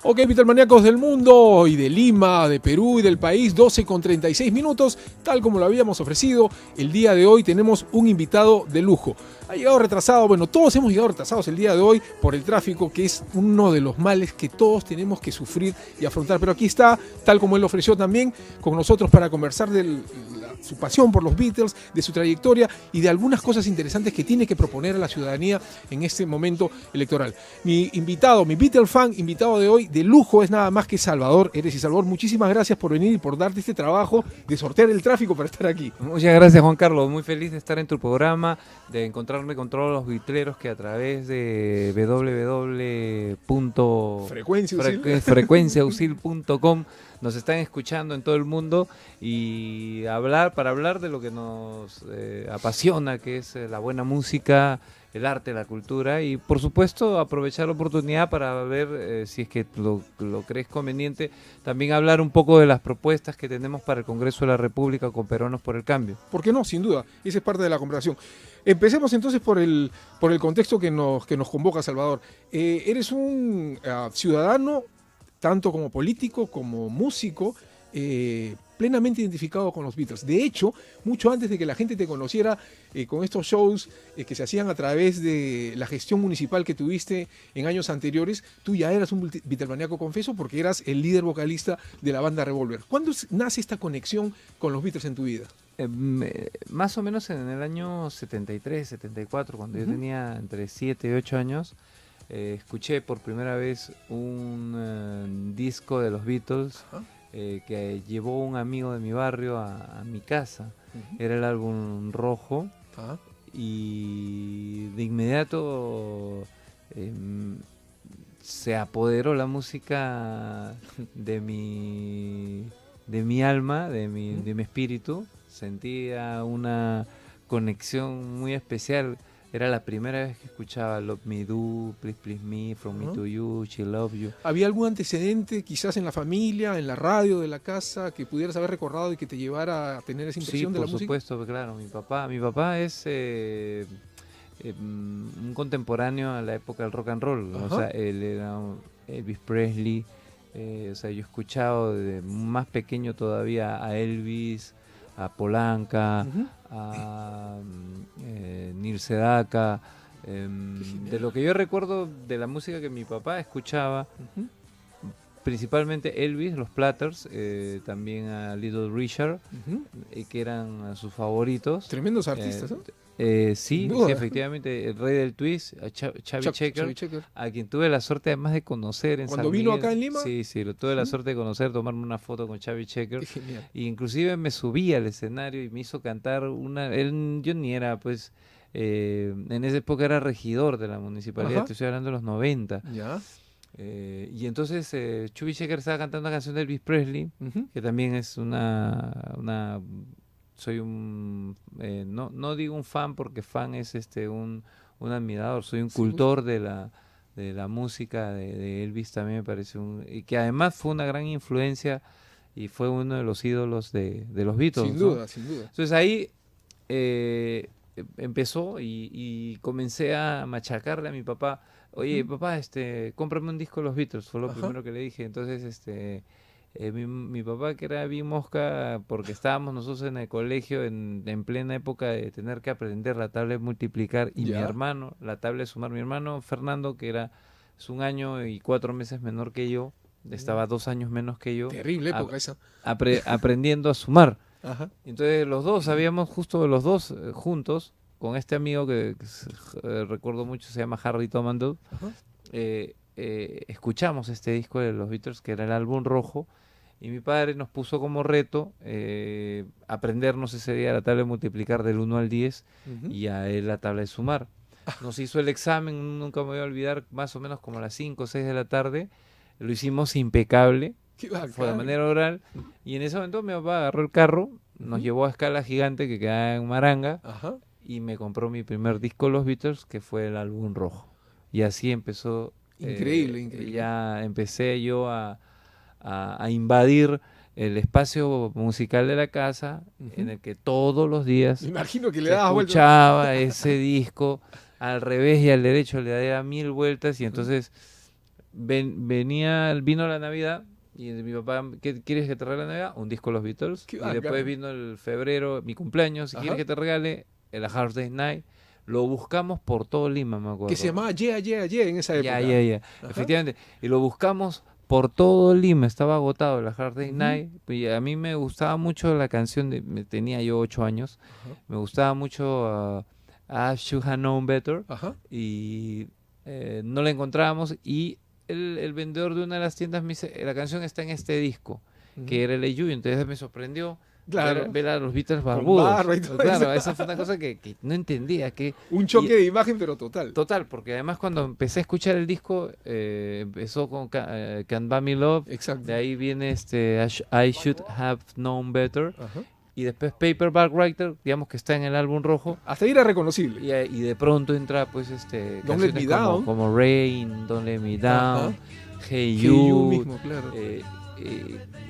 Ok, Beatlemaníacos del mundo y de Lima, de Perú y del país, 12:36, tal como lo habíamos ofrecido. El día de hoy tenemos un invitado de lujo. Ha llegado retrasado, bueno, todos hemos llegado retrasados el día de hoy por el tráfico, que es uno de los males que todos tenemos que sufrir y afrontar. Pero aquí está, tal como él lo ofreció también, con nosotros para conversar de su pasión por los Beatles, de su trayectoria y de algunas cosas interesantes que tiene que proponer a la ciudadanía en este momento electoral. Mi invitado, mi Beatle fan invitado de hoy, de lujo, es nada más que Salvador Eres. Y Salvador, muchísimas gracias por venir y por darte este trabajo de sortear el tráfico para estar aquí. Muchas gracias, Juan Carlos, muy feliz de estar en tu programa, de encontrarme con todos los bitleros que a través de frecuenciausil.com nos están escuchando en todo el mundo y para hablar de lo que nos apasiona, que es la buena música, el arte, la cultura, y por supuesto aprovechar la oportunidad para ver si es que lo crees conveniente, también hablar un poco de las propuestas que tenemos para el Congreso de la República con Peruanos por el Cambio. ¿Por qué no? Sin duda, esa es parte de la conversación. Empecemos entonces por el contexto que nos convoca, Salvador. Eres un ciudadano, tanto como político, como músico, plenamente identificado con los Beatles. De hecho, mucho antes de que la gente te conociera con estos shows que se hacían a través de la gestión municipal que tuviste en años anteriores, tú ya eras un Beatlemaníaco, confeso, porque eras el líder vocalista de la banda Revolver. ¿Cuándo nace esta conexión con los Beatles en tu vida? Más o menos en el año 73, 74, cuando yo tenía entre 7 y 8 años, escuché por primera vez un disco de los Beatles que llevó un amigo de mi barrio a mi casa. Era el álbum rojo y de inmediato se apoderó la música de mi alma, de mi espíritu. Sentía una conexión muy especial. Era la primera vez que escuchaba Love Me Do, Please Please Me, From Me to You, She Love You. ¿Había algún antecedente quizás en la familia, en la radio de la casa, que pudieras haber recordado y que te llevara a tener esa impresión de la música? Sí, por supuesto, claro. Mi papá es un contemporáneo a la época del rock and roll. O sea, él era Elvis Presley. O sea, yo he escuchado desde más pequeño todavía a Elvis, a Polanca, a Neil Sedaka. De lo que yo recuerdo de la música que mi papá escuchaba, principalmente Elvis, los Platters, también a Little Richard, que eran sus favoritos. Tremendos artistas, ¿no? Sí, efectivamente, el rey del twist, Chubby Checker, a quien tuve la suerte además de conocer en Cuando San vino Miguel. acá en Lima. Sí, lo tuve la suerte de conocer, tomarme una foto con Chubby Checker. Qué genial. Y inclusive me subí al escenario y me hizo cantar yo ni era, pues, en esa época era regidor de la municipalidad, te estoy hablando de los 90. Ya. Y entonces Chubby Checker estaba cantando una canción de Elvis Presley, que también es soy no digo un fan porque fan es un admirador, soy un cultor de la música de Elvis, también me parece y que además fue una gran influencia y fue uno de los ídolos de los Beatles. Sin duda, ¿no? sin duda. Entonces ahí empezó y comencé a machacarle a mi papá. Oye, papá, cómprame un disco de los Beatles, fue lo primero que le dije. Entonces, mi papá, que era bien mosca, porque estábamos nosotros en el colegio en plena época de tener que aprender la tabla de multiplicar, y mi hermano, la tabla de sumar. Mi hermano Fernando, que es 1 año y 4 meses menor que yo, estaba 2 años menos que yo. Terrible época esa. Aprendiendo a sumar. Entonces los dos, sabíamos justo los dos juntos, con este amigo que recuerdo mucho, se llama Harry Tomandel, escuchamos este disco de los Beatles, que era el álbum rojo, y mi padre nos puso como reto aprendernos ese día la tabla de multiplicar del 1 al 10 y a él la tabla de sumar. Nos hizo el examen, nunca me voy a olvidar, más o menos como a las 5 o 6 de la tarde, lo hicimos impecable, fue de manera oral, y en ese momento mi papá agarró el carro, nos llevó a Escala Gigante, que quedaba en Maranga, y me compró mi primer disco de los Beatles, que fue el álbum rojo. Y así empezó. Increíble. Ya empecé yo a invadir el espacio musical de la casa, en el que todos los días me imagino que le dabas escuchaba ese disco al revés y al derecho, le daba 1000 vueltas, y entonces vino la Navidad y mi papá, ¿qué quieres que te regale la Navidad? Un disco de los Beatles. Qué Y bacán. después vino el febrero, mi cumpleaños, si Ajá. quieres que te regale el A Hard Day's Night. Lo buscamos por todo Lima, me acuerdo. Que se llamaba Yeah, Yeah, Yeah en esa época. Ya. Ajá. Efectivamente. Y lo buscamos por todo Lima, estaba agotado la Hard Day's Ujú. Night. Y a mí me gustaba mucho la canción, tenía yo 8 años. Ajá. Me gustaba mucho I Should Have Known Better. Ajá. Y no la encontrábamos. Y el vendedor de una de las tiendas me dice, la canción está en este disco, que era el You. Entonces me sorprendió. Claro. Ver a los Beatles Con barbudos. barba y todo Claro, eso. esa fue una cosa que no entendía. Un choque de imagen, pero total. Total, porque además cuando empecé a escuchar el disco, empezó con Can't Buy Me Love, Exacto. de ahí viene I Should Have Known Better, Ajá. y después Paperback Writer, digamos que está en el álbum rojo, Hasta ahí era reconocible. y de pronto entra pues Don't Let Me canciones Down. como Rain, Don't Let Me Down, Ajá. Hey Que You, You mismo, claro.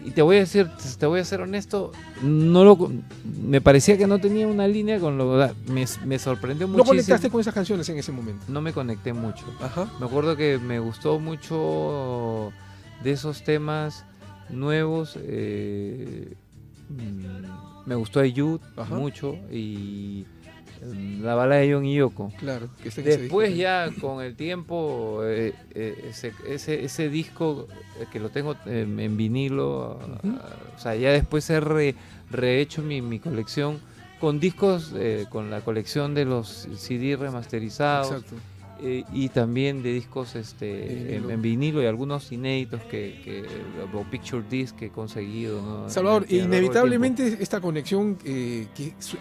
y te voy a ser honesto, me parecía que no tenía una línea con me sorprendió ¿No muchísimo. conectaste con esas canciones en ese momento? No me conecté mucho. Ajá. Me acuerdo que me gustó mucho de esos temas nuevos. Me gustó Ayud Ajá. mucho y la balada de John y Yoko. Claro. Que está en ese Después disco. ya con el tiempo, ese disco que lo tengo en vinilo, Ujú. o sea, ya después he rehecho mi colección con discos, con la colección de los CD remasterizados. Exacto. Y también de discos vinilo. en vinilo y algunos inéditos o picture disc que he conseguido, ¿no? Salvador, A lo largo del inevitablemente esta conexión que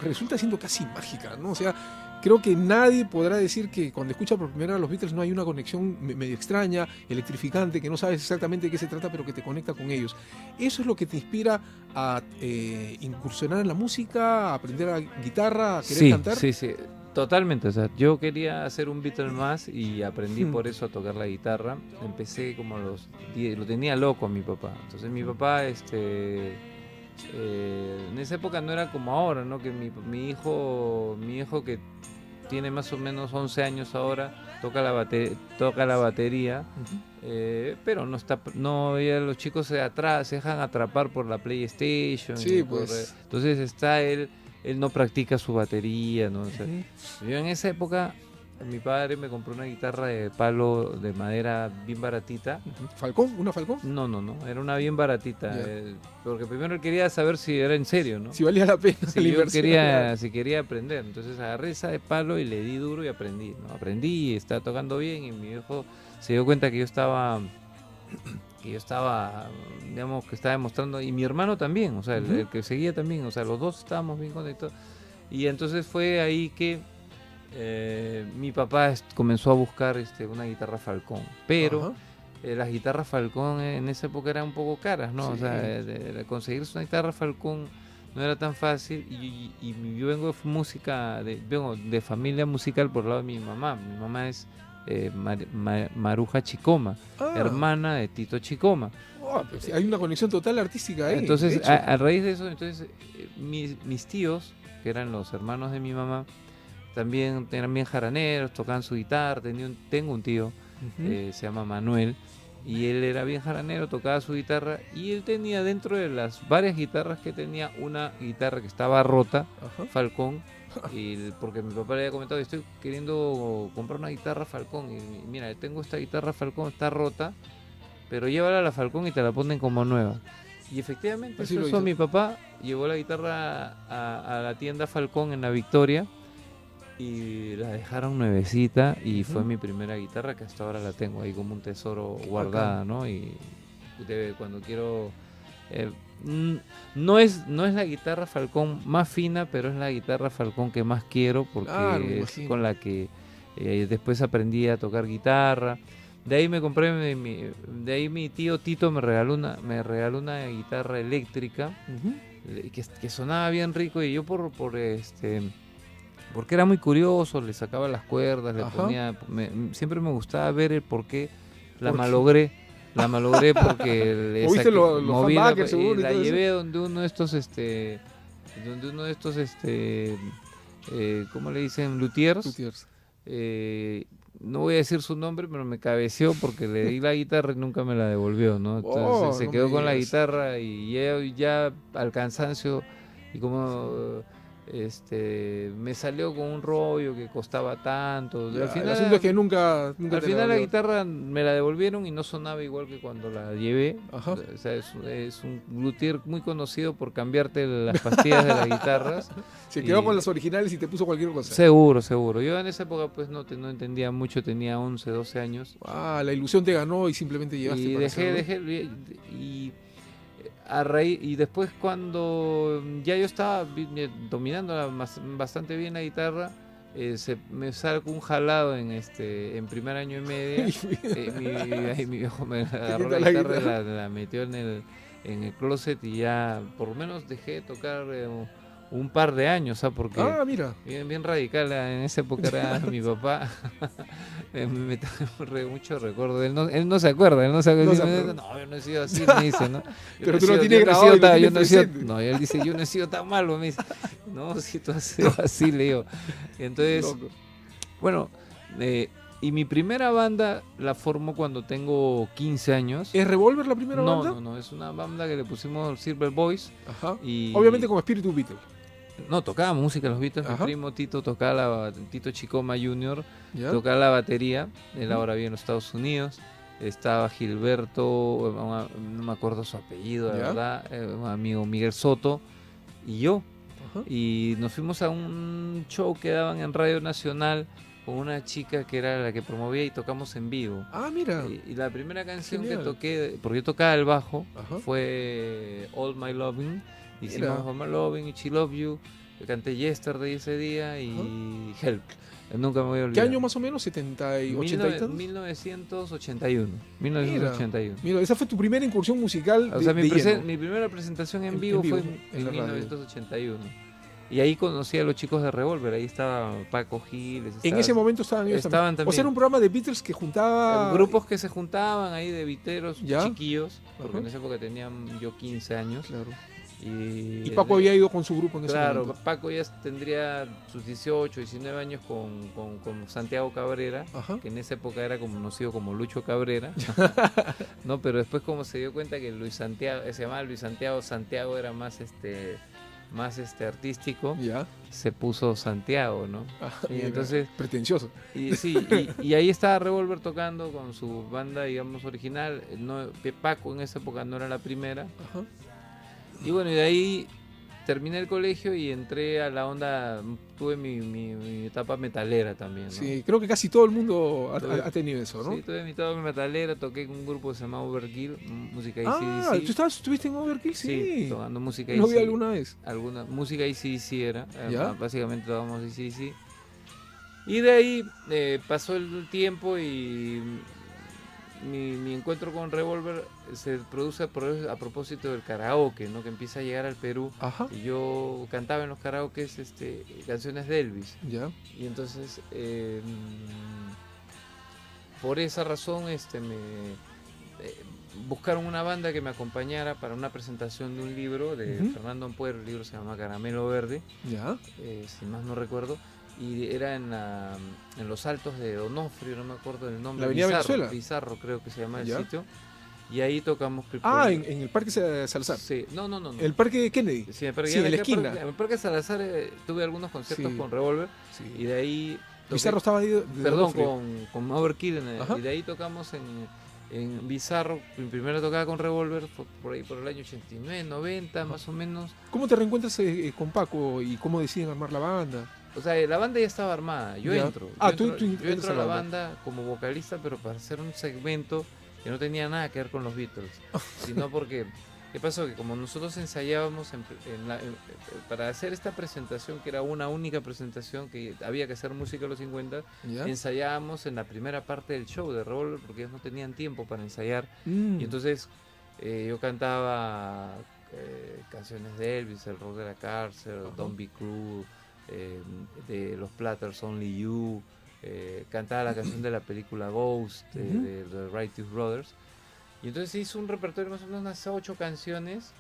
resulta siendo casi mágica, ¿no? O sea, creo que nadie podrá decir que cuando escucha por primera vez a los Beatles no hay una conexión medio extraña, electrificante, que no sabes exactamente de qué se trata, pero que te conecta con ellos. Eso es lo que te inspira a incursionar en la música, a aprender a guitarra, a querer cantar. Sí. Totalmente, o sea, yo quería hacer un Beatle más y aprendí Hmm. por eso a tocar la guitarra. Empecé como a los 10, lo tenía loco a mi papá. Entonces mi papá, en esa época no era como ahora, ¿no? Que mi hijo que tiene más o menos 11 años ahora, toca la batería, Ujú. pero ya los chicos se dejan atrapar por la PlayStation. Sí, y pues. entonces está él no practica su batería, ¿no? O sea, Ujú. yo en esa época, mi padre me compró una guitarra de palo de madera bien baratita. Ujú. ¿Falcón? ¿Una Falcón? No, era una bien baratita, Ya. porque primero él quería saber si era en serio, ¿no? Si valía la pena Si la yo inversión. Claro. si quería aprender, entonces agarré esa de palo y le di duro y aprendí, ¿no? Aprendí y estaba tocando bien y mi viejo se dio cuenta que yo estaba, digamos, que estaba demostrando, y mi hermano también, o sea, Ujú. el que seguía también, o sea, los dos estábamos bien conectados. Y entonces fue ahí que mi papá comenzó a buscar una guitarra Falcón, pero Ajá. las guitarras Falcón en esa época eran un poco caras, ¿no? O Sí. sea, conseguirse una guitarra Falcón no era tan fácil y yo vengo de familia musical por el lado de mi mamá. Mi mamá es Maruja Chicoma, Ah. hermana de Tito Chicoma. Oh, pues hay una conexión total artística ahí. Entonces, de hecho. a raíz de eso, mis tíos, que eran los hermanos de mi mamá, también eran bien jaraneros, tocaban su guitarra. Tengo un tío, Ujú. se llama Manuel, y él era bien jaranero, tocaba su guitarra, y él tenía dentro de las varias guitarras que tenía, una guitarra que estaba rota, Ajá. Falcón, porque mi papá le había comentado, estoy queriendo comprar una guitarra Falcón, y mira, tengo esta guitarra Falcón, está rota, pero llévala a la Falcón y te la ponen como nueva. Y efectivamente, Así eso lo hizo hizo. mi papá, llevó la guitarra a la tienda Falcón en la Victoria, y la dejaron nuevecita, y Ujú. fue mi primera guitarra, que hasta ahora la tengo ahí como un tesoro guardada, ¿no? Y cuando quiero... no es la guitarra Falcón más fina, pero es la guitarra Falcón que más quiero, porque Claro, me es imagino. con la que después aprendí a tocar guitarra. De ahí me compré de ahí mi tío Tito me regaló una guitarra eléctrica, Ujú. que sonaba bien rico, y yo porque era muy curioso, le sacaba las cuerdas, le Ajá. ponía, siempre me gustaba ver el por qué la ¿Por qué? malogré. La malogré porque le ¿Moviste saqué, los moví humbuckers, y seguro, y la todo eso? llevé donde uno de estos, ¿cómo le dicen? Luthiers. Luthiers. no voy a decir su nombre, pero me cabeceó porque le di la guitarra y nunca me la devolvió, ¿no? Entonces se no quedó me con la digas. guitarra y ya al cansancio y como me salió con un rollo que costaba tanto. Ya, el asunto es que nunca Al te la final la devolvieron. guitarra me la devolvieron y no sonaba igual que cuando la llevé. Ajá. O sea, es un luthier muy conocido por cambiarte las pastillas de las guitarras. Se quedó con Y las originales y te puso cualquier cosa. seguro, seguro. Yo en esa época pues no entendía mucho, tenía 11, 12 años. Ah, la ilusión te ganó y simplemente llegaste Y para hacerlo. y a raíz, y después cuando ya yo estaba dominando bastante bien la guitarra, me salgo un jalado en primer año y media. Mi viejo me Te agarró quita la la guitarra y guitarra. la metió en el closet y ya por lo menos dejé de tocar un par de años, ¿sabes? Porque Ah, mira. bien radical en esa época era mi papá. Me trae mucho recuerdo. Él no se acuerda, él no se acuerda. No se Dice, acuerda. no, yo no he sido así, me dice, ¿no? Pero tú lo tienes grabado y lo tienes presente. No, y él dice, yo no he sido tan malo, me dice. No, si tú has sido así, le digo. Entonces, Loco. bueno, y mi primera banda la formo cuando tengo 15 años. ¿Es Revolver la primera banda? No, es una banda que le pusimos Silver Boys. Ajá. Y Obviamente con espíritu Beatle. no, tocábamos música los Beatles. Mi Ajá. primo Tito Tito Chicoma Jr. ¿Ya? tocaba la batería. Él Ujú. ahora vive en los Estados Unidos. Estaba Gilberto, no me acuerdo su apellido, la ¿Ya? verdad. Un amigo Miguel Soto y yo. Ajá. Y nos fuimos a un show que daban en Radio Nacional con una chica que era la que promovía y tocamos en vivo. Ah, mira. Y la primera canción Genial. que toqué, porque yo tocaba el bajo, Ajá. fue All My Loving. Hicimos Mira. All My Loving y She Love You. Canté Yesterday ese día y Help. Nunca me voy a ¿Qué olvidar. año más o menos? ¿70 y 80 y tantos? 1981. Mira, 1981. mira, esa fue tu primera incursión musical O sea, de lleno. mi primera presentación en En vivo vivo, fue en la en radio. 1981. Y ahí conocí a los chicos de Revolver. Ahí estaba Paco Giles. En ese momento estaban ellos estaban también. O sea, era un programa de Beatles que juntaba... grupos que se juntaban ahí de viteros ¿Ya? chiquillos, porque Ajá. en esa época tenían yo 15 años. Claro. Y Y Paco había ido con su grupo en ese claro, momento. Paco ya tendría sus 18, 19 años con Santiago Cabrera, Ajá. que en esa época era conocido como Lucho Cabrera. No, pero después como se dio cuenta que Luis Santiago, se llamaba Luis Santiago, Santiago era más artístico, Ya. se puso Santiago, ¿no? Ajá, Y mira, entonces pretencioso. y sí, y ahí estaba Revolver tocando con su banda, digamos, original. No, Paco en esa época no era la primera. Ajá. Y bueno, y de ahí terminé el colegio y entré a la onda, tuve mi etapa metalera también, ¿no? Sí, creo que casi todo el mundo Tuve- ha tenido eso, ¿no? Sí, tuve mi etapa metalera, toqué con un grupo que se llama Overkill, música Ah, AC/DC. ¿tú estuviste en Overkill? Sí. Tocando música Lo vi AC/DC. alguna vez. Música AC/DC era, ¿Ya? básicamente tocamos AC/DC. Y de ahí pasó el tiempo y mi encuentro con Revolver se produce a propósito del karaoke, ¿no? Que empieza a llegar al Perú. Ajá. Y yo cantaba en los karaokes canciones de Elvis. Ya. Y entonces, por esa razón, buscaron una banda que me acompañara para una presentación de un libro de Ujú. Fernando Ampuero. El libro se llama Caramelo Verde, Ya. si más no recuerdo. Y era en los Altos de Donofrio, no me acuerdo del nombre. ¿La Avenida Venezuela? Pizarro creo que se llama el Ya. sitio. Y ahí tocamos. Ah, en el Parque Salazar. Sí, no. El Parque Kennedy. Sí, pero Sí, ya en la acá esquina. En el Parque Salazar tuve algunos conciertos Sí. con Revolver. Sí. Y de ahí. Pizarro estaba ahí. Perdón, con Overkill. Ajá. Y de ahí tocamos en Bizarro. Mi primera tocada con Revolver fue por ahí por el año 89, 90, Ajá. más o menos. ¿Cómo te reencuentras con Paco y cómo deciden armar la banda? O sea, la banda ya estaba armada. Yo Ya. entro. Ah, yo tú entro, yo entras entro a a la la banda como vocalista, pero para hacer un segmento que no tenía nada que ver con los Beatles. Sino porque, ¿qué pasó? Que como nosotros ensayábamos para hacer esta presentación, que era una única presentación, que había que hacer música a los 50, ¿Ya? ensayábamos en la primera parte del show de Revolver porque ellos no tenían tiempo para ensayar. Mm. Y entonces yo cantaba canciones de Elvis, El rock de la cárcel, Ajá. Don't Be Cruel, de los Platters, Only You, cantaba la canción de la película Ghost, Ujú. de The Righteous Brothers. Y entonces hizo un repertorio más o menos unas 8 canciones,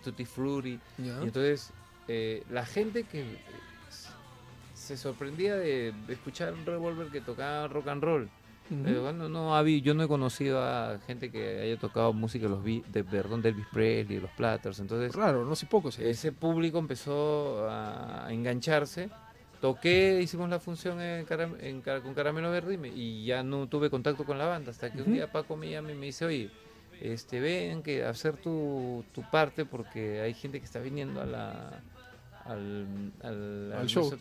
Tutti Frutti. ¿Ya? Y entonces la gente que se sorprendía de escuchar un Revolver que tocaba rock and roll. Ujú. Bueno, yo no he conocido a gente que haya tocado música perdón, de Elvis Presley, los Platters. Entonces, Raro, no sé poco se dice. ese público empezó a engancharse. Toqué, hicimos la función con Caramelo Verde y ya no tuve contacto con la banda. Hasta que un Ujú. día Paco me llama y me dice, oye, ven que hacer tu parte porque hay gente que está viniendo Al no show. sé,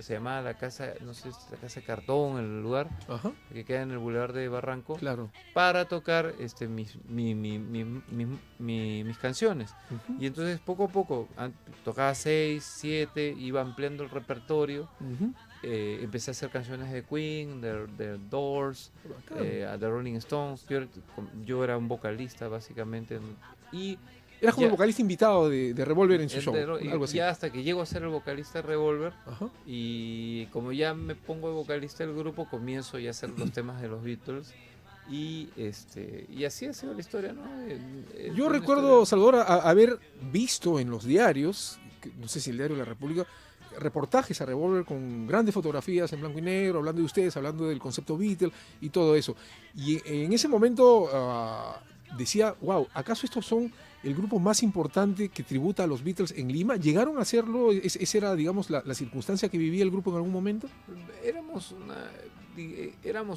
se llamaba la casa, no sé, la casa de cartón, el lugar Ajá, que queda en el Boulevard de Barranco, claro. para tocar mis canciones. Ujú, Y entonces poco a poco tocaba 6, 7, iba ampliando el repertorio. ujú. Empecé a hacer canciones de Queen, de Doors, Bacán. a The Rolling Stones. Yo era un vocalista básicamente. Y Eras como el ya, vocalista invitado de Revolver en su show, algo y así. ya hasta que llego a ser el vocalista de Revolver, Ajá. y como ya me pongo de vocalista del grupo, comienzo ya a hacer los temas de los Beatles. Y así ha sido la historia, ¿no? Yo Una recuerdo, historia. Salvador, haber visto en los diarios, no sé si el diario La República, reportajes a Revolver con grandes fotografías en blanco y negro, hablando de ustedes, hablando del concepto Beatle y todo eso. Y en ese momento decía, wow, ¿acaso estos son el grupo más importante que tributa a los Beatles en Lima? ¿Llegaron a hacerlo? ¿Esa era, digamos, la circunstancia que vivía el grupo en algún momento? Éramos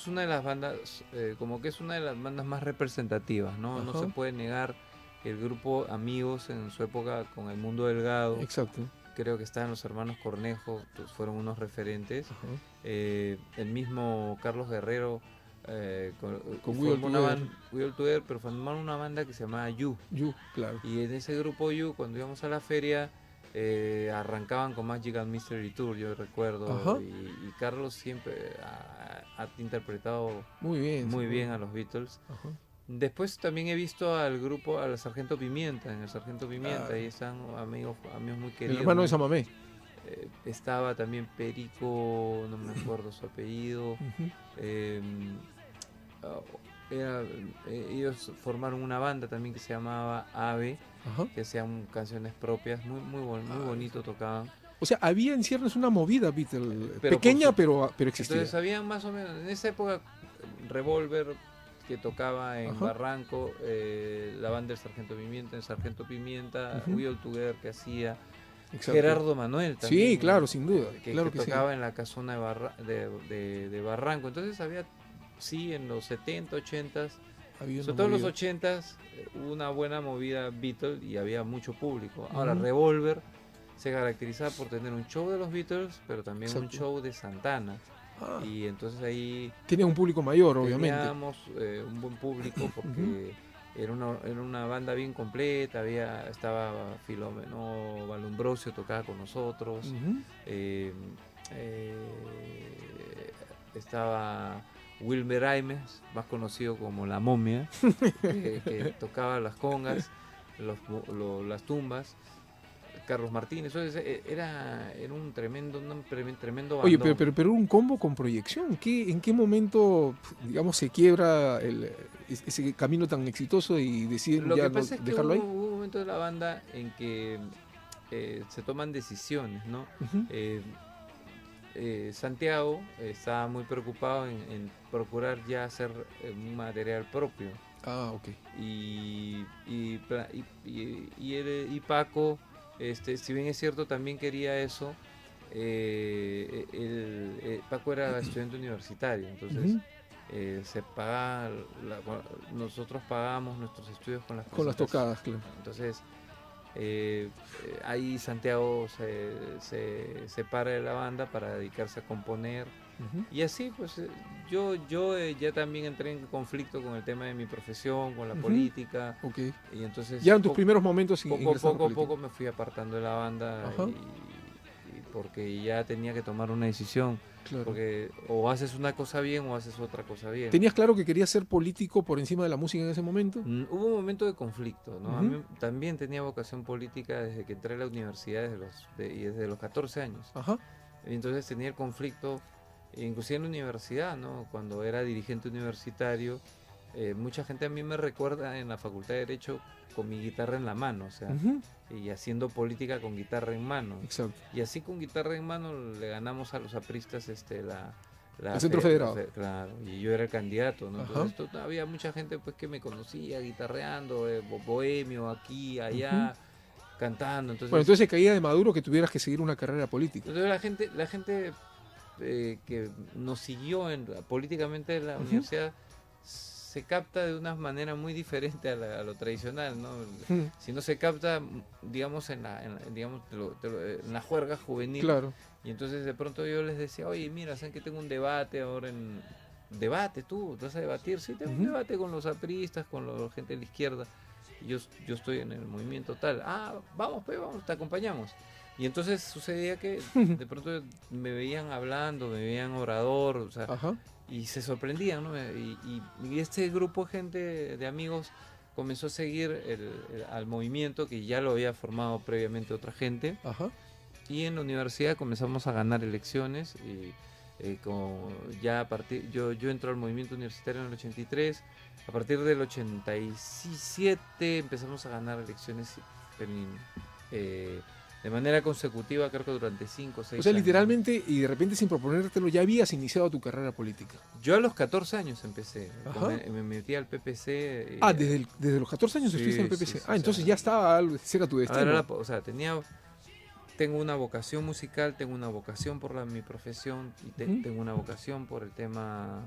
una de las bandas, como que es una de las bandas más representativas, ¿no? No se Ajá, puede negar el grupo Amigos en su época con El Mundo Delgado. exacto. Creo que estaban los hermanos Cornejo, pues fueron unos referentes. Ajá. El mismo Carlos Guerrero Con We All formó una Together, banda, We All Together, pero formaron una banda que se llamaba You. You, claro. Y en ese grupo You, cuando íbamos a la feria, arrancaban con Magical Mystery Tour, yo Ajá, recuerdo. Y Carlos siempre ha interpretado muy bien. muy bien a Seguro. los Beatles. Ajá. Después también he visto al grupo, al Sargento Pimienta, en el Sargento Pimienta, Claro. ahí están amigos muy El queridos, hermano de muy, Samamé. estaba también Perico, no me acuerdo su apellido. Ujú. eh, ah, Ellos formaron una banda también que se llamaba Ave, Ajá. que hacían canciones propias, muy Ah, bonito tocaban. o sea, había en ciernes una movida Beatle, Pero por pequeña, su, pero existía. entonces habían más o menos, en esa época, Revolver, que tocaba en Ajá. Barranco, la banda del Sargento Pimienta, el Sargento Pimienta, Ujú. We All Together que hacía, Exacto. Gerardo Manuel Sí, también, claro, sin duda. que Claro que sí. tocaba en la casona de Barranco. Entonces había, sí, en los 70, 80, Había una sobre todo en los movida. 80, hubo una buena movida Beatles y había mucho público. Ahora, Ujú. Revolver se caracterizaba por tener un show de los Beatles, pero también un Exacto. show de Santana. Ah, Y entonces ahí tenía un público mayor, obviamente. teníamos un buen público Ujú. porque era una banda bien completa. Estaba Filomeno Valumbrosio, tocaba con nosotros. Ujú. eh, eh, Estaba Wilmer Aimes, más conocido como La Momia, que tocaba las congas, las tumbas. Carlos Martínez, entonces, era tremendo Oye, bandón. pero un combo con proyección. ¿En qué momento, digamos, se quiebra ese camino tan exitoso y deciden Lo ya que no pasa es que dejarlo ahí? hubo un momento de la banda en que se toman decisiones, ¿no? Ujú. Eh, Santiago estaba muy preocupado en procurar ya hacer un material propio. Ah, ok. Y Paco, si bien es cierto, también quería eso. Paco era estudiante universitario, entonces Ujú. se pagaba, nosotros pagábamos nuestros estudios con las Con las presentaciones. tocadas, claro. Entonces, ahí Santiago se separa de la banda para dedicarse a componer. Ujú. Y así, pues yo ya también entré en conflicto con el tema de mi profesión, con la Ujú. política. Ok. Y entonces Ya en tus primeros momentos ingresaste a la poco a política. poco me fui apartando de la banda, Ajá. y porque ya tenía que tomar una decisión. Claro. Porque o haces una cosa bien o haces otra cosa bien. ¿Tenías claro que querías ser político por encima de la música en ese momento? Hubo un momento de conflicto, ¿no? A Ujú. mí también tenía vocación política desde que entré a la universidad y desde los 14 años. Ajá. Entonces tenía el conflicto, inclusive en la universidad, ¿no? Cuando era dirigente universitario, mucha gente a mí me recuerda en la Facultad de Derecho con mi guitarra en la mano, o sea, y haciendo política con guitarra en mano. Exacto. Y así con guitarra en mano le ganamos a los apristas El Centro Federado. Claro, y yo era el candidato, ¿no? Entonces había mucha gente pues que me conocía guitarreando, bohemio, aquí, allá, cantando. Entonces, bueno, entonces se caía de Maduro que tuvieras que seguir una carrera política. Entonces la gente que nos siguió políticamente en la universidad se capta de una manera muy diferente a lo tradicional, ¿no? Si no se capta, digamos, en la juerga juvenil. Claro. Y entonces de pronto yo les decía, oye, mira, ¿saben que tengo un debate ahora en... ¿Debate tú? ¿Te vas a debatir? Sí, tengo un debate con los apristas, con la gente de la izquierda. Y yo estoy en el movimiento tal. Ah, vamos, pues, vamos, te acompañamos. Y entonces sucedía que de pronto me veían hablando, me veían orador, o sea, y se sorprendían, ¿no? Y este grupo de gente, de amigos, comenzó a seguir al movimiento que ya lo había formado previamente otra gente. Y en la universidad comenzamos a ganar elecciones y yo entro al movimiento universitario en el 83. A partir del 87 empezamos a ganar elecciones de manera consecutiva, creo que durante 5 o 6 años. O sea, literalmente, y de repente sin proponértelo, ya habías iniciado tu carrera política. Yo a los 14 años empecé. Me metí al PPC. Desde los 14 años estuviste en el PPC. Entonces ya estaba, ese era tu destino. O sea, tengo una vocación musical, tengo una vocación por mi profesión y tengo una vocación por el tema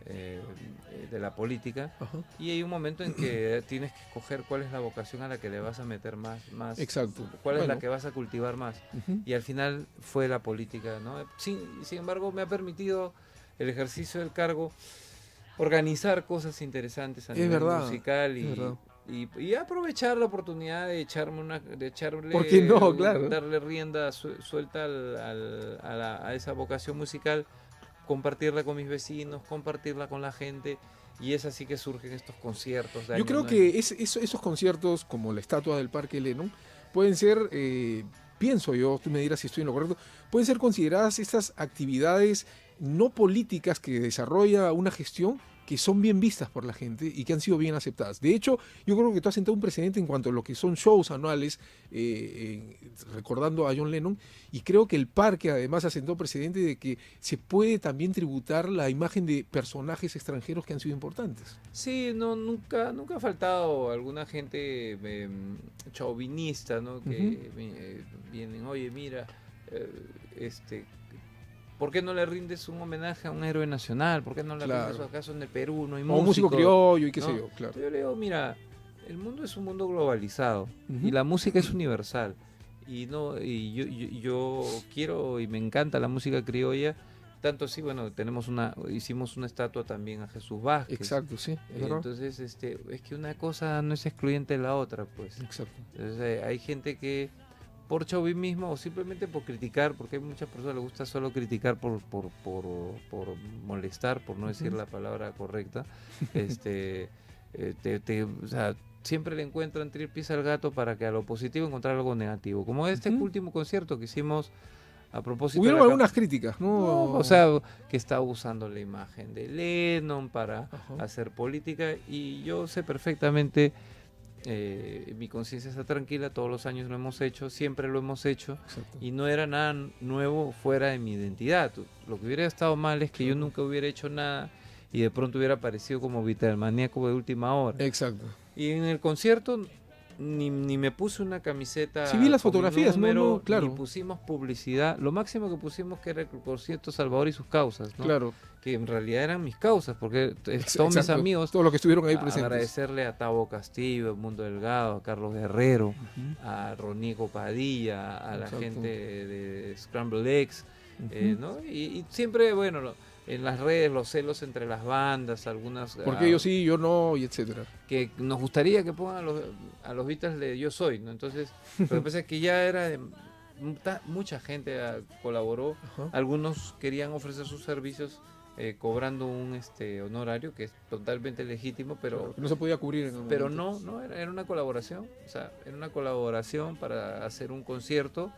de la política. Y hay un momento en que tienes que escoger cuál es la vocación a la que le vas a meter más. Exacto. Cuál es la que vas a cultivar más. Y al final fue la política, ¿no? Sin embargo, me ha permitido el ejercicio del cargo organizar cosas interesantes a nivel musical y aprovechar la oportunidad de echarle ¿por qué no? Claro. Darle rienda suelta a esa vocación musical, compartirla con mis vecinos, compartirla con la gente, y es así que surgen estos conciertos. Yo creo que esos conciertos, como la estatua del Parque Lennon, pueden ser, pienso yo, tú me dirás si estoy en lo correcto, pueden ser consideradas estas actividades no políticas que desarrolla una gestión, que son bien vistas por la gente y que han sido bien aceptadas. De hecho, yo creo que tú has sentado un precedente en cuanto a lo que son shows anuales, recordando a John Lennon, y creo que el parque además ha sentado precedente de que se puede también tributar la imagen de personajes extranjeros que han sido importantes. Sí, nunca ha faltado alguna gente chauvinista, ¿no? Que vienen, oye, mira, ¿por qué no le rindes un homenaje a un héroe nacional? ¿Por qué no le rindes acaso en el Perú? No hay músico, o un músico criollo y qué sé yo, claro. Yo le digo, mira, el mundo es un mundo globalizado y la música es universal. Y yo quiero y me encanta la música criolla. Tanto sí, bueno, hicimos una estatua también a Jesús Vázquez. Exacto, sí. Entonces, es que una cosa no es excluyente de la otra, pues. Exacto. Entonces, hay gente que por chauvinismo o simplemente por criticar, porque hay muchas personas que les gusta solo criticar por molestar, por no decir la palabra correcta, o sea, siempre le encuentran tres pies al gato para que a lo positivo encontrar algo negativo. Como último concierto que hicimos a propósito. Hubieron algunas críticas, ¿no? O sea, que estaba usando la imagen de Lennon para hacer política, y yo sé perfectamente. Mi conciencia está tranquila, todos los años lo hemos hecho, siempre lo hemos hecho. Exacto. Y no era nada nuevo fuera de mi identidad. Lo que hubiera estado mal es que yo nunca hubiera hecho nada y de pronto hubiera aparecido como Beatlemaníaco de última hora. Exacto. Y en el concierto ni me puse una camiseta. Sí, vi las fotografías, número, claro. Ni pusimos publicidad. Lo máximo que pusimos que era el concierto Salvador y sus causas, ¿no? Claro. Que en realidad eran mis causas, porque todos mis amigos, todos los que estuvieron ahí presentes. Agradecerle a Tavo Castillo, a Mundo Delgado, a Carlos Guerrero, a Ronico Padilla, a la gente de Scramble Eggs, ¿no? Y siempre, bueno, en las redes los celos entre las bandas, algunas... Porque ellos sí, yo no, y etcétera. Que nos gustaría que pongan a los Beatles de Yo Soy, ¿no? Entonces, lo que pasa es que ya era... mucha gente colaboró, algunos querían ofrecer sus servicios cobrando un honorario que es totalmente legítimo, pero no se podía cubrir en el pero no era una colaboración, o sea, era una colaboración para hacer un concierto,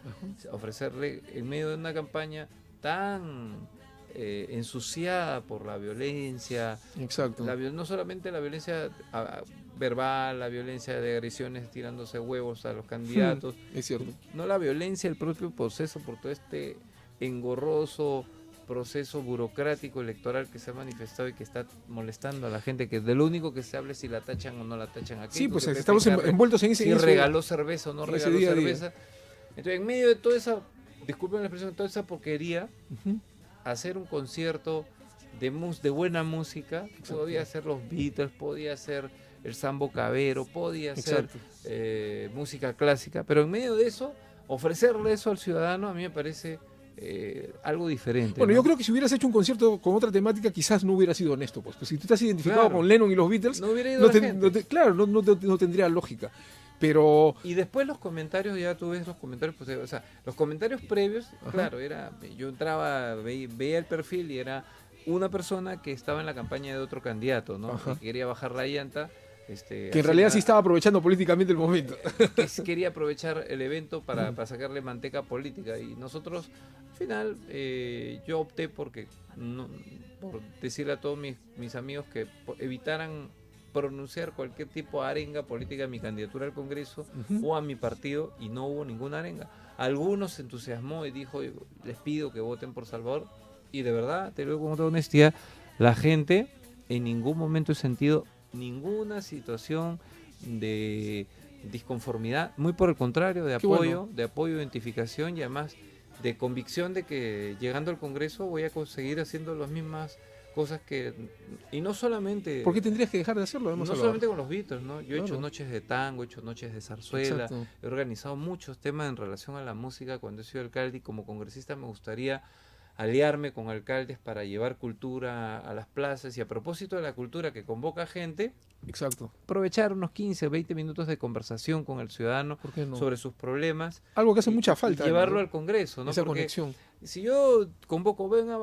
ofrecerle en medio de una campaña tan ensuciada por la violencia. Exacto. No solamente la violencia verbal, la violencia de agresiones tirándose huevos a los candidatos. Es cierto. No la violencia, el propio proceso, por todo este engorroso proceso burocrático electoral que se ha manifestado y que está molestando a la gente, que de lo único que se habla es si la tachan o no la tachan aquí. Sí, pues estamos envueltos en ese... Si regaló cerveza o no regaló día cerveza. Entonces, en medio de toda esa, disculpen la expresión, toda esa porquería, hacer un concierto de buena música, podía ser los Beatles, podía ser el Sambo Cabero, podía ser música clásica, pero en medio de eso, ofrecerle eso al ciudadano a mí me parece algo diferente. Bueno, ¿no? yo creo que si hubieras hecho un concierto con otra temática, quizás no hubiera sido honesto, pues si tú estás identificado con Lennon y los Beatles, no hubiera ido claro, no tendría lógica. Pero... Y después los comentarios, ya tú ves los comentarios, pues, o sea, los comentarios previos, claro, yo entraba, veía el perfil y era una persona que estaba en la campaña de otro candidato, ¿no? Que quería bajar la llanta. Que en realidad sí estaba aprovechando políticamente el momento. Que quería aprovechar el evento para sacarle manteca política. Y nosotros, al final, yo opté por decirle a todos mis amigos que evitaran pronunciar cualquier tipo de arenga política a mi candidatura al Congreso o a mi partido, y no hubo ninguna arenga. Algunos se entusiasmó y dijo, les pido que voten por Salvador, y de verdad, te lo digo con toda honestidad, la gente en ningún momento he sentido ninguna situación de disconformidad, muy por el contrario, de apoyo, identificación y además de convicción de que llegando al Congreso voy a conseguir haciendo las mismas cosas y no solamente... ¿Por qué tendrías que dejar de hacerlo? No solamente con los Beatles, ¿no? Yo he hecho noches de tango, he hecho noches de zarzuela, he organizado muchos temas en relación a la música cuando he sido alcalde, y como congresista me gustaría aliarme con alcaldes para llevar cultura a las plazas. Y a propósito de la cultura que convoca gente, aprovechar unos 15 o 20 minutos de conversación con el ciudadano sobre sus problemas. Algo que hace mucha falta. Y llevarlo al Congreso, ¿no? Esa Porque conexión. Si yo convoco, venga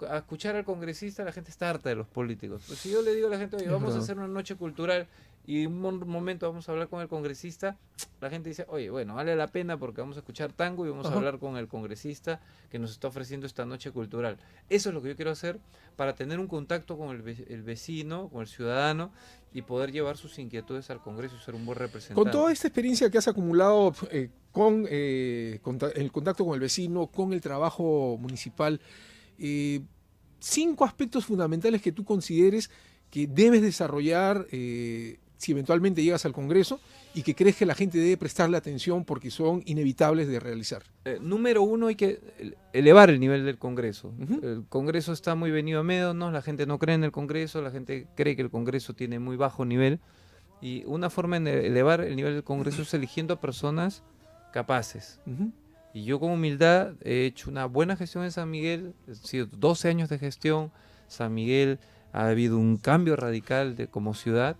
a escuchar al congresista, la gente está harta de los políticos. Pues si yo le digo a la gente, oye, vamos a hacer una noche cultural y un momento vamos a hablar con el congresista, la gente dice, oye, bueno, vale la pena porque vamos a escuchar tango y vamos a hablar con el congresista que nos está ofreciendo esta noche cultural. Eso es lo que yo quiero hacer para tener un contacto con el vecino, con el ciudadano, y poder llevar sus inquietudes al Congreso y ser un buen representante. Con toda esta experiencia que has acumulado con el contacto con el vecino, con el trabajo municipal, 5 aspectos fundamentales que tú consideres que debes desarrollar si eventualmente llegas al Congreso y que crees que la gente debe prestarle atención porque son inevitables de realizar. Número 1, hay que elevar el nivel del Congreso. El Congreso está muy venido a medio, ¿no? La gente no cree en el Congreso, la gente cree que el Congreso tiene muy bajo nivel, y una forma de elevar el nivel del Congreso es eligiendo a personas capaces. Y yo con humildad he hecho una buena gestión en San Miguel, he sido 12 años de gestión. San Miguel ha habido un cambio radical como ciudad,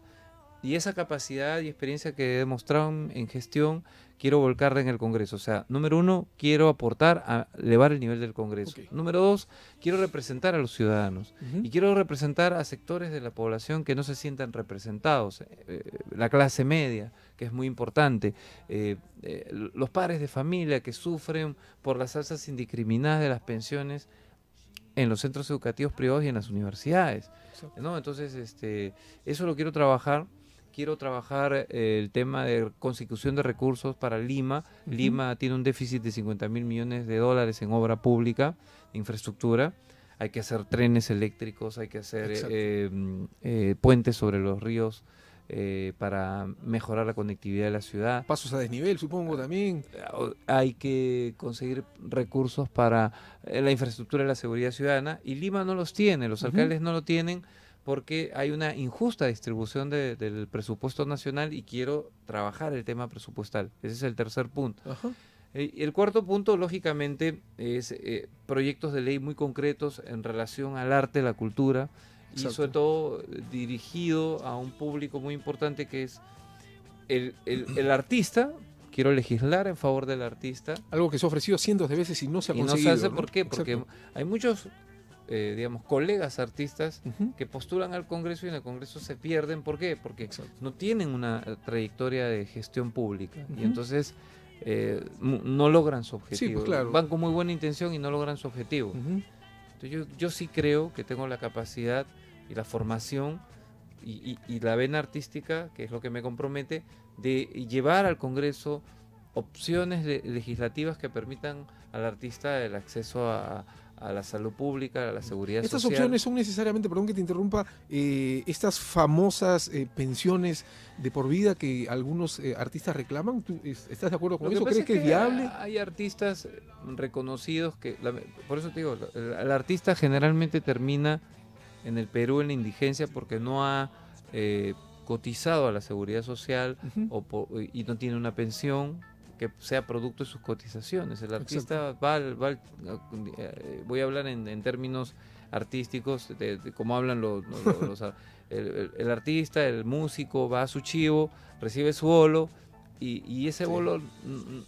y esa capacidad y experiencia que he demostrado en gestión quiero volcarla en el Congreso. O sea, número 1, quiero aportar a elevar el nivel del Congreso. Número 2, quiero representar a los ciudadanos. Y quiero representar a sectores de la población que no se sientan representados. La clase media, que es muy importante. Los padres de familia que sufren por las alzas indiscriminadas de las pensiones en los centros educativos privados y en las universidades, ¿no? Entonces, eso lo quiero trabajar. Quiero trabajar el tema de consecución de recursos para Lima. Lima tiene un déficit de 50.000 millones de dólares en obra pública, infraestructura. Hay que hacer trenes eléctricos, hay que hacer puentes sobre los ríos para mejorar la conectividad de la ciudad. Pasos a desnivel, supongo, también. Hay que conseguir recursos para la infraestructura de la seguridad ciudadana, y Lima no los tiene, los alcaldes no lo tienen, porque hay una injusta distribución del presupuesto nacional, y quiero trabajar el tema presupuestal. Ese es el tercer punto. El cuarto punto, lógicamente, es proyectos de ley muy concretos en relación al arte, la cultura, y sobre todo dirigido a un público muy importante que es el artista. Quiero legislar en favor del artista. Algo que se ha ofrecido cientos de veces y no se ha conseguido. No se hace, ¿por qué? Porque hay muchos colegas artistas que postulan al Congreso y en el Congreso se pierden. ¿Por qué? Porque no tienen una trayectoria de gestión pública, y entonces no logran su objetivo. Sí, pues claro. Van con muy buena intención y no logran su objetivo. Entonces yo sí creo que tengo la capacidad y la formación y la vena artística, que es lo que me compromete, de llevar al Congreso opciones legislativas que permitan al artista el acceso a la salud pública, a la seguridad Estas social. opciones son necesariamente, perdón que te interrumpa, estas famosas pensiones de por vida que algunos artistas reclaman. ¿Tú estás de acuerdo con eso? ¿Crees que es viable? Hay artistas reconocidos que, por eso te digo, el artista generalmente termina en el Perú en la indigencia porque no ha cotizado a la seguridad social y no tiene una pensión que sea producto de sus cotizaciones. El artista voy a hablar en términos artísticos, de cómo hablan el artista, el músico, va a su chivo, recibe su bolo, y ese bolo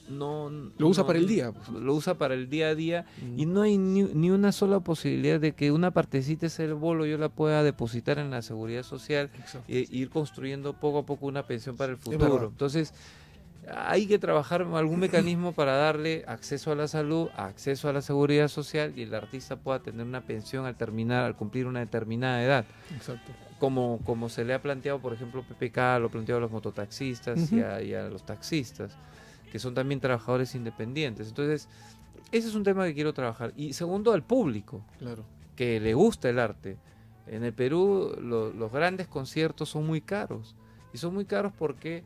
lo usa para el día. Lo usa para el día a día, y no hay ni una sola posibilidad de que una partecita de ese bolo yo la pueda depositar en la seguridad social e ir construyendo poco a poco una pensión para el futuro. Entonces, hay que trabajar algún mecanismo para darle acceso a la salud, acceso a la seguridad social, y el artista pueda tener una pensión al cumplir una determinada edad. Exacto. Como se le ha planteado, por ejemplo, PPK, lo ha planteado a los mototaxistas y a los taxistas, que son también trabajadores independientes. Entonces, ese es un tema que quiero trabajar. Y segundo, al público, que le gusta el arte. En el Perú los grandes conciertos son muy caros, y son muy caros porque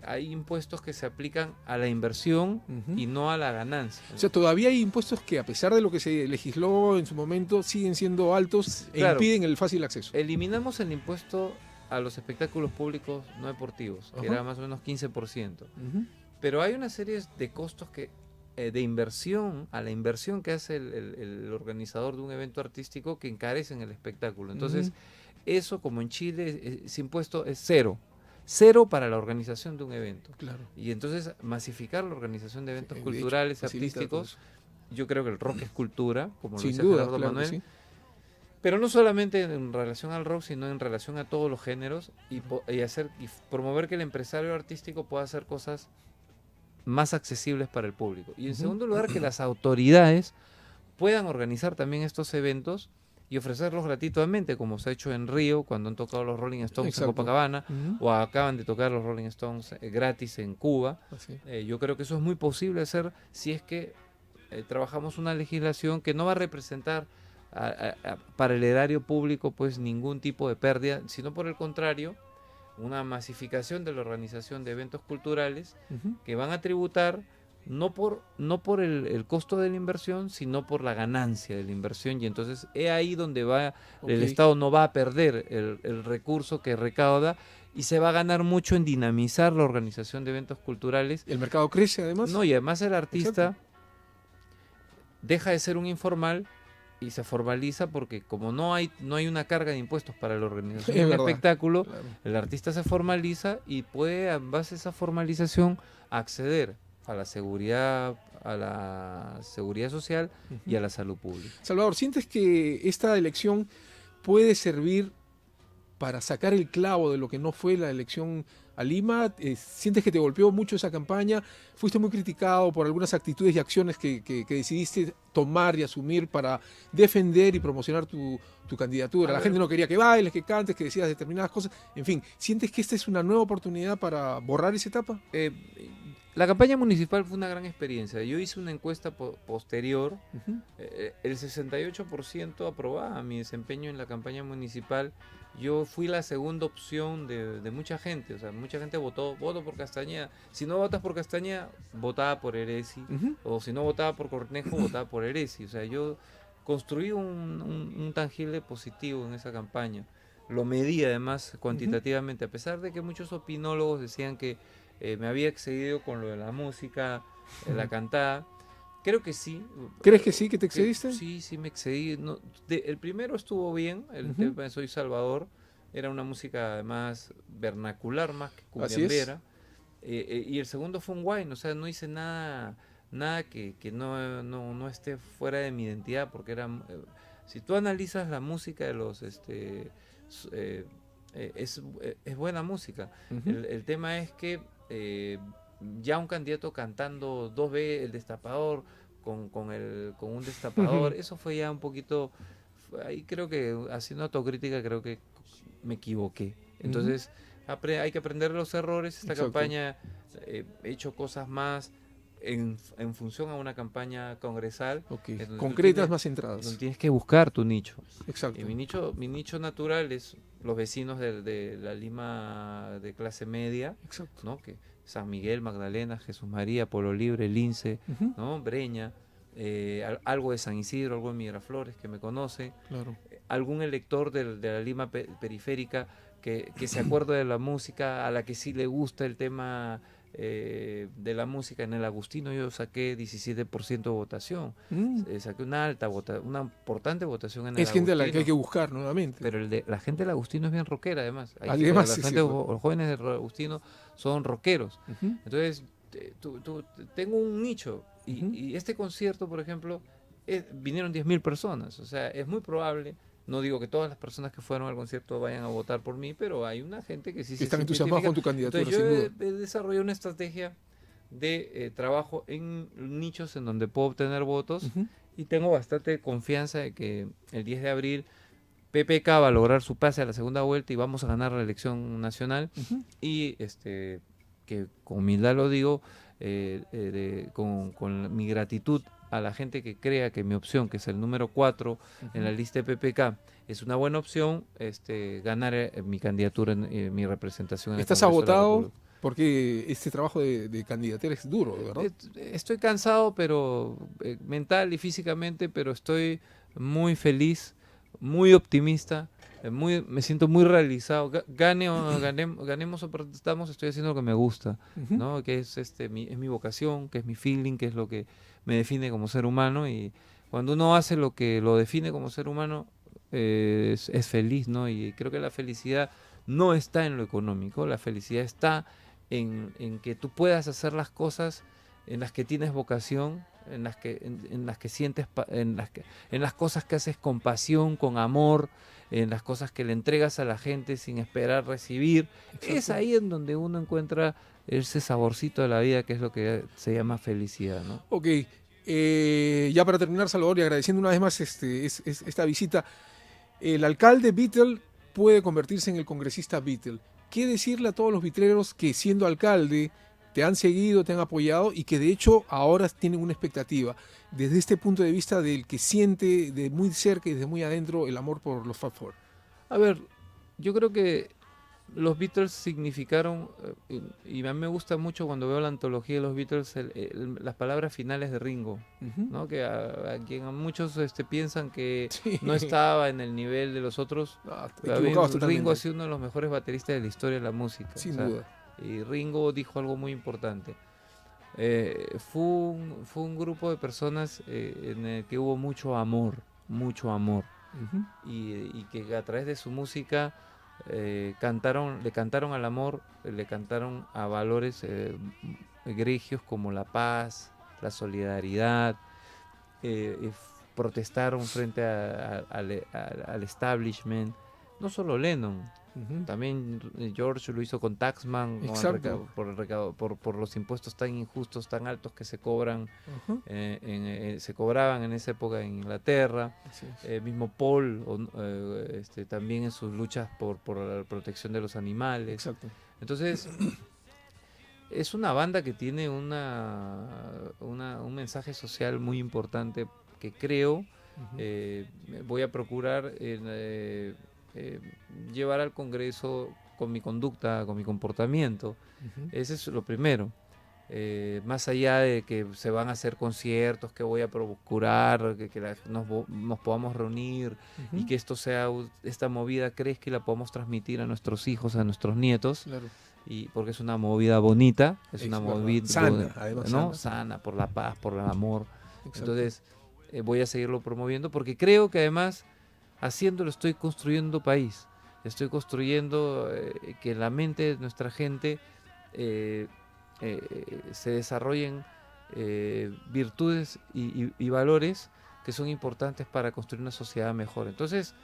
hay impuestos que se aplican a la inversión y no a la ganancia. O sea, todavía hay impuestos que, a pesar de lo que se legisló en su momento, siguen siendo altos e impiden el fácil acceso. Eliminamos el impuesto a los espectáculos públicos no deportivos, que era más o menos 15%. Pero hay una serie de costos que de inversión, a la inversión que hace el organizador de un evento artístico, que encarecen el espectáculo. Entonces, eso, como en Chile, ese impuesto es cero para la organización de un evento. Y entonces masificar la organización de eventos culturales, artísticos, yo creo que el rock es cultura, como lo dice Gerardo Manuel, pero no solamente en relación al rock, sino en relación a todos los géneros, y promover que el empresario artístico pueda hacer cosas más accesibles para el público. Y en segundo lugar, que las autoridades puedan organizar también estos eventos y ofrecerlos gratuitamente, como se ha hecho en Río, cuando han tocado los Rolling Stones en Copacabana, o acaban de tocar los Rolling Stones gratis en Cuba. Yo creo que eso es muy posible hacer si es que trabajamos una legislación que no va a representar para el erario público pues ningún tipo de pérdida, sino por el contrario, una masificación de la organización de eventos culturales que van a tributar no por el costo de la inversión, sino por la ganancia de la inversión, y entonces es ahí donde el Estado no va a perder el recurso que recauda, y se va a ganar mucho en dinamizar la organización de eventos culturales. ¿El mercado crece además? No, y además el artista deja de ser un informal y se formaliza, porque como no hay una carga de impuestos para la organización del espectáculo, el artista se formaliza y puede, en base a esa formalización, acceder a la seguridad social y a la salud pública. Salvador, ¿sientes que esta elección puede servir para sacar el clavo de lo que no fue la elección a Lima? ¿Sientes que te golpeó mucho esa campaña? ¿Fuiste muy criticado por algunas actitudes y acciones que decidiste tomar y asumir para defender y promocionar tu candidatura? La gente no quería que bailes, que cantes, que decías determinadas cosas. En fin, ¿sientes que esta es una nueva oportunidad para borrar esa etapa? La campaña municipal fue una gran experiencia. Yo hice una encuesta posterior. El 68% aprobaba mi desempeño en la campaña municipal. Yo fui la segunda opción de mucha gente. O sea, mucha gente voto por Castañeda. Si no votas por Castañeda, votaba por Heresi. O si no votaba por Cornejo, votaba por Heresi. O sea, yo construí un tangible positivo en esa campaña. Lo medí además cuantitativamente, a pesar de que muchos opinólogos decían que me había excedido con lo de la música, la cantada. Creo que sí. ¿Crees que sí, que te excediste? Sí, me excedí. El primero estuvo bien, el tema de Soy Salvador. Era una música además vernacular más que cumbiambera. Y el segundo fue un wine, o sea, no hice nada que no esté fuera de mi identidad, porque era... si tú analizas la música de los... es buena música. El tema es que ya un candidato cantando 2B, El Destapador, con un destapador. Eso fue ya un poquito, ahí creo que haciendo autocrítica creo que me equivoqué. Entonces hay que aprender de los errores. Esta Exacto. campaña he hecho cosas más en función a una campaña congresal. Ok, en donde tú concretas, tienes- más donde centradas. tienes que buscar tu nicho. Exacto. Y mi nicho natural es los vecinos de la Lima de clase media, Exacto. ¿no? Que San Miguel, Magdalena, Jesús María, Pueblo Libre, Lince, Ujú, ¿no? Breña, algo de San Isidro, algo de Miraflores que me conoce, claro. algún elector de la Lima periférica que se acuerda de la música, a la que sí le gusta el tema de la música. En el Agustino yo saqué 17% de votación, Mm. saqué una importante votación en el Es gente a la que hay que Agustino. buscar nuevamente. Pero la gente del Agustino es bien rockera, además. Alguien más, La sí, gente, sí. los jóvenes del Agustino son rockeros. Ujú, Entonces, tengo un nicho. Ujú. Y este concierto, por ejemplo, vinieron 10.000 personas. O sea, es muy probable. No digo que todas las personas que fueron al concierto vayan a votar por mí, pero hay una gente que sí Que se están siente entusiasmados con tu identificada. candidatura, Entonces, yo sin duda. he desarrollado una estrategia de trabajo en nichos en donde puedo obtener votos. Ujú. Y tengo bastante confianza de que el 10 de abril PPK va a lograr su pase a la segunda vuelta y vamos a ganar la elección nacional. Ujú. Y que con humildad lo digo, con mi gratitud a la gente que crea que mi opción, que es el número 4 en la lista de PPK, es una buena opción, ganar mi candidatura, mi representación en el ¿Estás Congreso de la agotado? República. Porque este trabajo de candidatura es duro, ¿verdad? Estoy cansado, pero mental y físicamente, pero estoy muy feliz, muy optimista, me siento muy realizado. Ganemos o perdamos, estoy haciendo lo que me gusta, Ujú. ¿no? Que es es mi vocación, que es mi feeling, que es lo que me define como ser humano. Y cuando uno hace lo que lo define como ser humano, es feliz, ¿no? Y creo que la felicidad no está en lo económico, la felicidad está en que tú puedas hacer las cosas en las que tienes vocación, en las que sientes, en las cosas que haces con pasión, con amor, en las cosas que le entregas a la gente sin esperar recibir. Es Exacto. ahí en donde uno encuentra ese saborcito de la vida, que es lo que se llama felicidad, ¿no? Ok, ya para terminar, Salvador, y agradeciendo una vez más esta visita, el alcalde Beatle puede convertirse en el congresista Beatle. ¿Qué decirle a todos los vitreros que siendo alcalde te han seguido, te han apoyado y que de hecho ahora tienen una expectativa desde este punto de vista del que siente de muy cerca y desde muy adentro el amor por los Fab Four? A ver, yo creo que los Beatles significaron, y a mí me gusta mucho cuando veo la antología de los Beatles, las palabras finales de Ringo, Ujú. ¿no? Que a quien a muchos piensan que Sí. no estaba en el nivel de los otros. Ah, Pero a mí equivocados Ringo totalmente. ha sido uno de los mejores bateristas de la historia de la música. O Sin sea, duda. y Ringo dijo algo muy importante. Fue un grupo de personas en el que hubo mucho amor, mucho amor. Ujú. Y que a través de su música le cantaron al amor, le cantaron a valores egregios como la paz, la solidaridad, protestaron frente al establishment. No solo Lennon, Ujú. también George lo hizo con Taxman, con Exacto. por los impuestos tan injustos, tan altos que se cobran, Ajá. se cobraban en esa época en Inglaterra. Así es. Mismo Paul, también en sus luchas por la protección de los animales. Exacto. Entonces, es una banda que tiene un mensaje social muy importante que creo Ujú. voy a procurar llevar al Congreso con mi conducta, con mi comportamiento. Ujú. Ese es lo primero. Más allá de que se van a hacer conciertos, que voy a procurar, que nos podamos reunir y Ujú. que esta movida crezca y la podamos transmitir a nuestros hijos, a nuestros nietos, Claro. y porque es una movida bonita, es una verdad. movida Sana, además ¿no? sana. Sana, por la paz, por el amor. Exacto. Entonces, voy a seguirlo promoviendo porque creo que además, haciéndolo, estoy construyendo país. Estoy construyendo que en la mente de nuestra gente se desarrollen virtudes y valores que son importantes para construir una sociedad mejor. Entonces,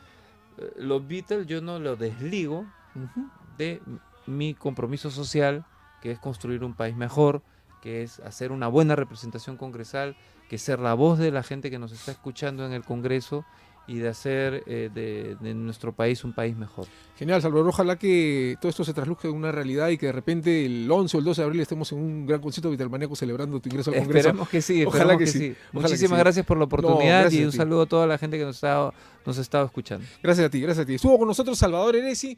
los Beatles yo no lo desligo Ujú. de mi compromiso social, que es construir un país mejor, que es hacer una buena representación congresal, que es ser la voz de la gente que nos está escuchando en el Congreso y de hacer de nuestro país un país mejor. Genial, Salvador. Ojalá que todo esto se trasluzca en una realidad y que de repente el 11 o el 12 de abril estemos en un gran concierto vitalmaníaco celebrando tu ingreso al Congreso. Esperemos que sí, ojalá que sí. Muchísimas gracias por la oportunidad, no, y un saludo a toda la gente que nos ha estado escuchando. Gracias a ti, gracias a ti. Estuvo con nosotros Salvador Heresi.